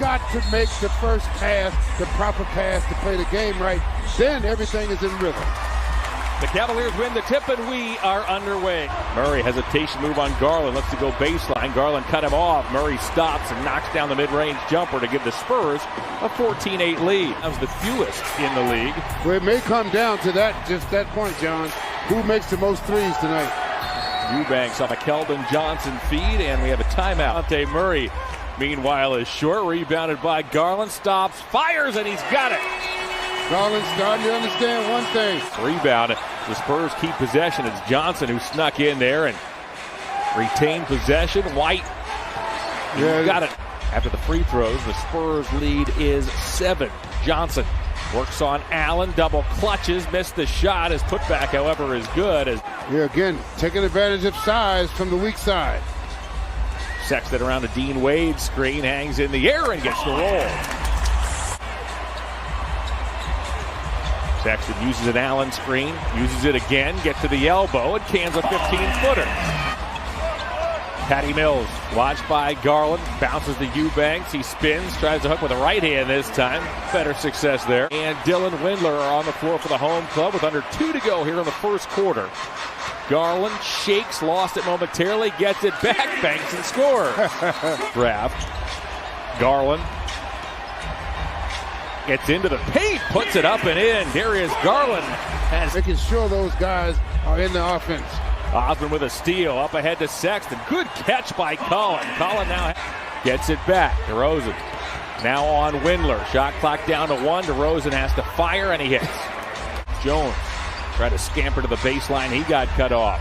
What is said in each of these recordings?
got to make the first pass, the proper pass to play the game right. Then everything is in rhythm. The Cavaliers win the tip, and we are underway. Murray, hesitation move on Garland. Looks to go baseline. Garland cut him off. Murray stops and knocks down the mid-range jumper to give the Spurs a 14-8 lead. That was the fewest in the league. Well, it may come down to just that point, John. Who makes the most threes tonight? Eubanks off a Keldon Johnson feed, and we have a timeout. Dante Murray, meanwhile, is short. Rebounded by Garland. Stops, fires, and he's got it. Garland's starting to understand one thing. Rebound. The Spurs keep possession. It's Johnson who snuck in there and retained possession. White got it. After the free throws, the Spurs lead is 7. Johnson works on Allen. Double clutches. Missed the shot. His putback, however, is good. Again, taking advantage of size from the weak side. Sexton around a Dean Wade screen. Hangs in the air and gets the roll. Sexton uses an Allen screen, uses it again, gets to the elbow, and cans a 15-footer. Patty Mills, watched by Garland, bounces to Eubanks. He spins, tries to hook with the right hand this time. Better success there. And Dylan Windler are on the floor for the home club with under 2 to go here in the first quarter. Garland shakes, lost it momentarily, gets it back, banks and scores. Draft. Garland gets into the paint, puts it up and in. Darius Garland has making sure those guys are in the offense. Osmond with a steal, up ahead to Sexton. Good catch by Collin. Collin now gets it back. DeRozan now on Windler. Shot clock down to 1. DeRozan has to fire, and he hits. Jones tried to scamper to the baseline. He got cut off.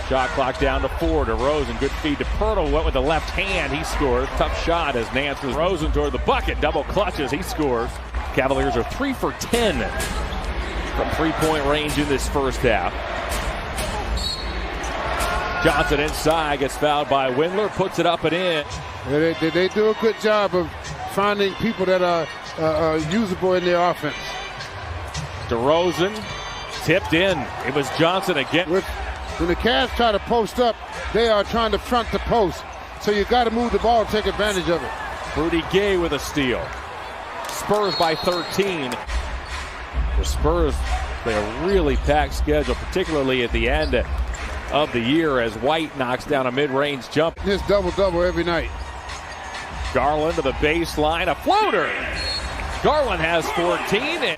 Shot clock down to 4. DeRozan, good feed to Pirtle. Went with the left hand. He scores. Tough shot as Nance was DeRozan toward the bucket. Double clutches. He scores. Cavaliers are 3 for 10 from three-point range in this first half. Johnson inside, gets fouled by Windler, puts it up and in. They do a good job of finding people that are usable in their offense. DeRozan tipped in. It was Johnson again. When the Cavs try to post up, they are trying to front the post. So you got to move the ball and take advantage of it. Rudy Gay with a steal. Spurs by 13. The Spurs play a really packed schedule, particularly at the end of the year as White knocks down a mid-range jump. His double-double every night. Garland to the baseline, a floater. Garland has 14.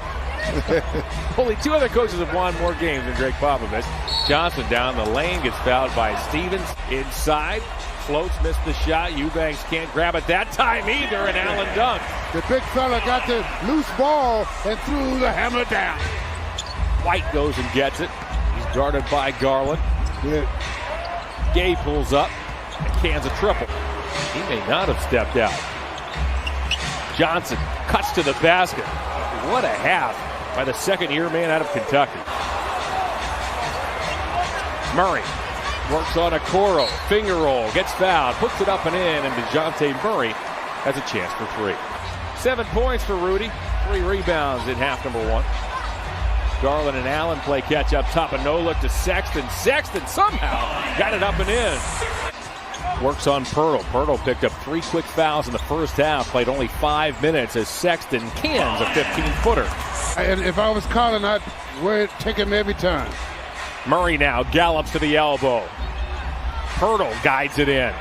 Only 2 other coaches have won more games than Greg Popovich. Johnson down the lane, gets fouled by Stevens. Inside, floats, missed the shot. Eubanks can't grab it that time either, and Allen dunks. The big fella got the loose ball and threw the hammer down. White goes and gets it. He's guarded by Garland. Yeah. Gay pulls up and cans a triple. He may not have stepped out. Johnson cuts to the basket. What a half by the second-year man out of Kentucky. Murray works on Okoro. Finger roll. Gets fouled. Puts it up and in. And DeJounte Murray has a chance for 3. 7 points for Rudy. 3 rebounds in half number 1. Garland and Allen play catch up top. A no-look to Sexton. Sexton somehow got it up and in. Works on Pirtle. Pirtle picked up 3 quick fouls in the first half. Played only 5 minutes as Sexton cans a 15-footer. And if I was calling, I'd take him every time. Murray now gallops to the elbow. Pirtle guides it in.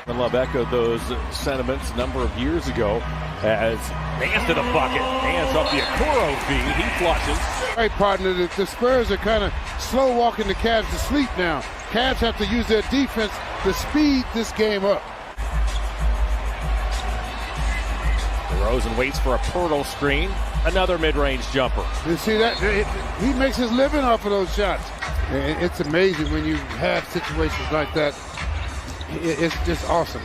And Love echoed those sentiments a number of years ago as Nance to the bucket. Nance off the Okoro feed. He flushes. Right, partner, the Spurs are kind of slow walking the Cavs to sleep now. Cavs have to use their defense to speed this game up. DeRozan waits for a Pirtle screen. Another mid-range jumper. You see that? He makes his living off of those shots. It's amazing when you have situations like that. It's just awesome.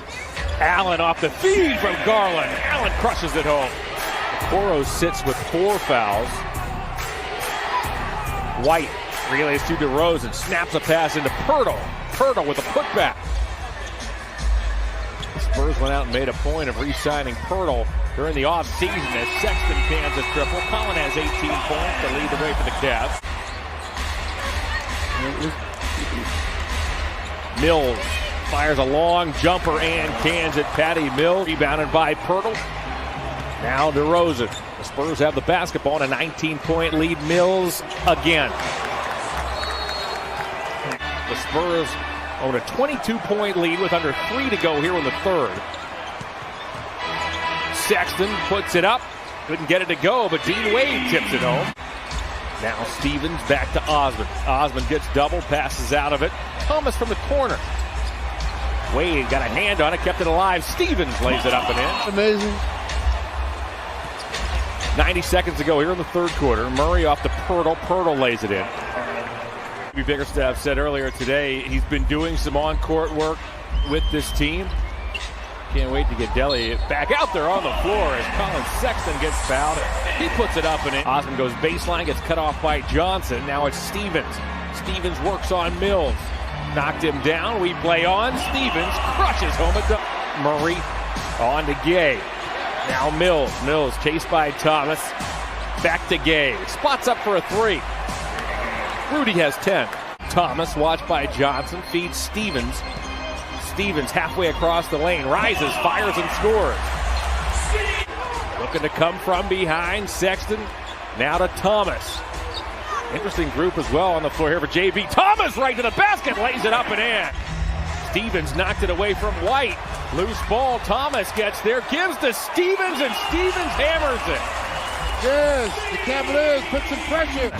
Allen off the feed from Garland. Allen crushes it home. Okoro sits with 4 fouls. White relays to DeRozan. Snaps a pass into Pirtle. Pirtle with a putback. The Spurs went out and made a point of re-signing Pirtle during the offseason as Sexton cans a triple. Collin has 18 points to lead the way for the Cavs. Mills fires a long jumper and cans it. Patty Mills rebounded by Pirtle. Now DeRozan. The Spurs have the basketball and a 19-point lead. Mills again. The Spurs own a 22-point lead with under 3 to go here in the third. Sexton puts it up. Couldn't get it to go, but Dean Wade tips it home. Now Stevens back to Osman. Osman gets double, passes out of it. Thomas from the corner. Wade got a hand on it, kept it alive. Stevens lays it up and in. Amazing. 90 seconds to go here in the third quarter. Murray off to Pirtle. Pirtle lays it in. Bickerstaff said earlier today he's been doing some on-court work with this team. Can't wait to get Delly back out there on the floor as Colin Sexton gets fouled. He puts it up and in. Osman goes baseline, gets cut off by Johnson. Now it's Stevens. Stevens works on Mills. Knocked him down. We play on. Stevens crushes home a Murray on to Gay. Now Mills. Mills chased by Thomas. Back to Gay. Spots up for a three. Rudy has 10. Thomas watched by Johnson. Feeds Stevens. Stevens halfway across the lane. Rises, fires, and scores. Looking to come from behind. Sexton. Now to Thomas. Interesting group as well on the floor here for JB. Thomas right to the basket. Lays it up and in. Stevens knocked it away from White. Loose ball. Thomas gets there. Gives to Stevens, and Stevens hammers it. Yes, the Cavaliers put some pressure.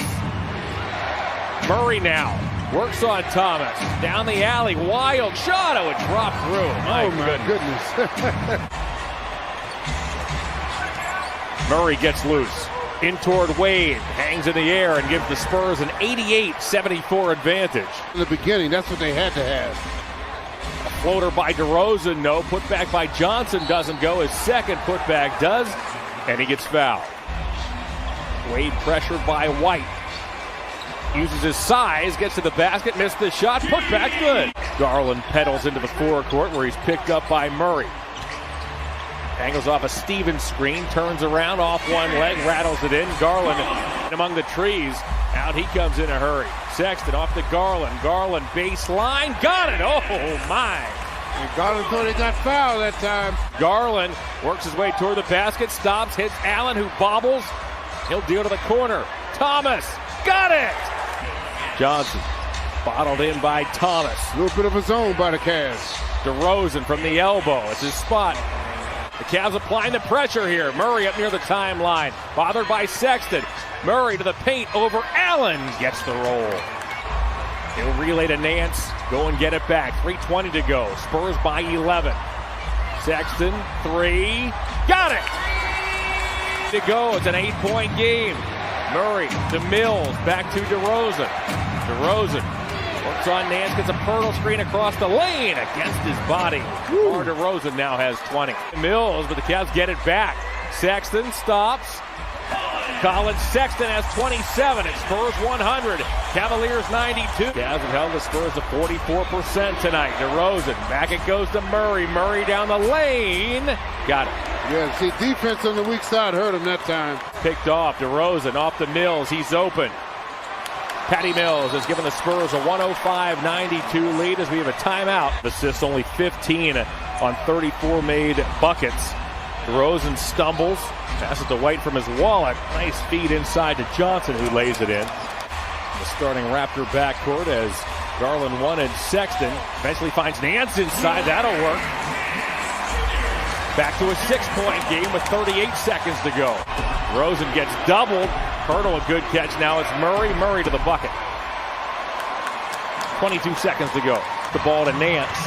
Murray now works on Thomas. Down the alley. Wild shot. Oh, it dropped through. My goodness. Murray gets loose. In toward Wade. Hangs in the air and gives the Spurs an 88-74 advantage. In the beginning, that's what they had to have. A floater by DeRozan, no. Putback by Johnson doesn't go. His second putback does, and he gets fouled. Wade pressured by White. Uses his size, gets to the basket, missed the shot, putback good. Garland pedals into the forecourt where he's picked up by Murray. Angles off a Stevens screen, turns around off one leg, rattles it in. Garland among the trees. Out he comes in a hurry. Sexton off to Garland. Garland baseline. Got it. Oh, my. And Garland thought he got fouled that time. Garland works his way toward the basket. Stops, hits Allen, who bobbles. He'll deal to the corner. Thomas. Got it. Johnson. Bottled in by Thomas. A little bit of a zone by the Cavs. DeRozan from the elbow. It's his spot. The Cavs applying the pressure here. Murray up near the timeline. Bothered by Sexton. Murray to the paint over Allen. Gets the roll. He'll relay to Nance. Go and get it back. 3:20 to go. Spurs by 11. Sexton, 3. Got it! To go. It's an 8-point game. Murray to Mills. Back to DeRozan. DeRozan works on Nance, gets a Pirtle screen across the lane against his body. Or DeRozan now has 20. Mills, but the Cavs get it back. Sexton stops. Colin Sexton has 27. It's Spurs 100. Cavaliers 92. Cavs have held the Spurs to 44% tonight. DeRozan, back it goes to Murray. Murray down the lane. Got it. Yeah, see, defense on the weak side hurt him that time. Picked off. DeRozan off the Mills. He's open. Patty Mills has given the Spurs a 105-92 lead as we have a timeout. Assists only 15 on 34 made buckets. DeRozan stumbles. Passes to White from his wallet. Nice feed inside to Johnson, who lays it in. The starting Raptor backcourt as Garland wanted Sexton. Eventually finds Nance inside. That'll work. Back to a 6-point game with 38 seconds to go. DeRozan gets doubled. Pirtle a good catch. Now it's Murray. Murray to the bucket. 22 seconds to go. The ball to Nance.